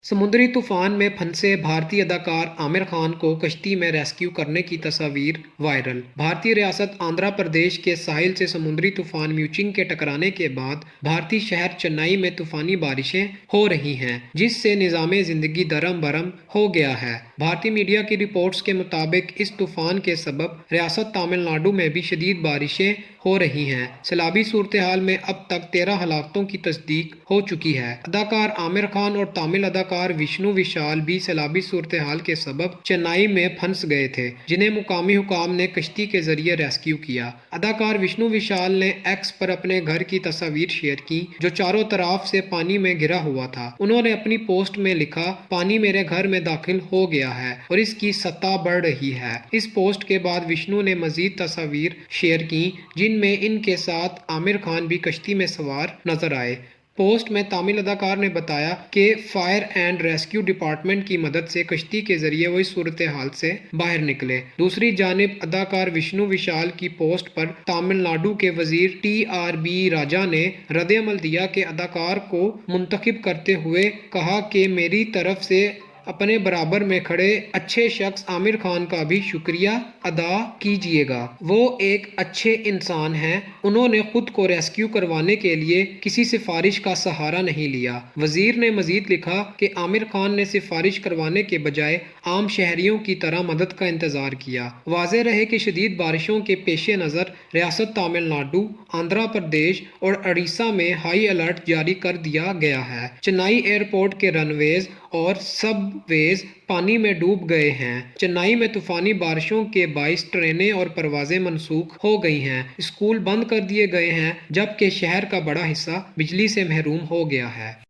समुद्री तूफान में फंसे भारतीय अदाकार आमिर खान को कश्ती में रेस्क्यू करने की तस्वीर वायरल। भारतीय रियासत आंध्र प्रदेश के साहिल से समुद्री तूफान म्यूचिंग के टकराने के बाद भारतीय शहर चेन्नई में तूफानी बारिशें हो रही हैं, जिससे निज़ामे ज़िंदगी दरम बरम हो गया है। भारतीय मीडिया की रिपोर्ट्स के मुताबिक इस तूफान के सबब रियासत तमिलनाडु में भी शदीद बारिशें हो रही हैं। सैलाबी सूरत हाल में अब तक 13 हलाकतों की तस्दीक हो चुकी है। अदाकार आमिर खान और तमिल अदाकार विष्णु विशाल भी सैलाबी सूरत हाल के सबब चेन्नई में फंस गए थे, जिन्हें मुकामी हुकाम ने कश्ती के जरिए रेस्क्यू किया। अदाकार विष्णु विशाल ने एक्स पर अपने घर की तस्वीर शेयर की, जो चारों तरफ से पानी में घिरा हुआ था। उन्होंने अपनी पोस्ट में लिखा, पानी मेरे घर में दाखिल हो गया है और इसकी सतह बढ़ रही है। इस पोस्ट के बाद विष्णु ने मजीद तस्वीर शेयर की, जिनमें इनके साथ आमिर खान भी कश्ती में सवार नजर आए। पोस्ट में तमिल अदाकार ने बताया कि फायर एंड रेस्क्यू डिपार्टमेंट की मदद से कश्ती के जरिए वो इस सूरत हाल से बाहर निकले। दूसरी जानिब अदाकार विष्णु विशाल की पोस्ट पर तमिलनाडु के वजीर TRB राजा ने रद्द-ए-अमल दिया कि अदाकार को मुंतखब करते हुए कहा कि मेरी तरफ से अपने बराबर में खड़े अच्छे शख्स आमिर खान का भी शुक्रिया अदा कीजिएगा। वो एक अच्छे इंसान हैं। उन्होंने खुद को रेस्क्यू करवाने के लिए किसी सिफारिश का सहारा नहीं लिया। वजीर ने मजीद लिखा कि आमिर खान ने सिफारिश करवाने के बजाय आम शहरियों की तरह मदद का इंतजार किया। वाज़ेह रहे कि शदीद बारिशों के पेश नज़र रियासत तमिलनाडु, आंध्र प्रदेश और उड़ीसा में हाई अलर्ट जारी कर दिया गया है। चेन्नई एयरपोर्ट के रनवेज और सबवेज पानी में डूब गए हैं। चेन्नई में तूफानी बारिशों के बाइस ट्रेनें और परवाजें मनसूख हो गई हैं। स्कूल बंद कर दिए गए हैं, जबकि शहर का बड़ा हिस्सा बिजली से महरूम हो गया है।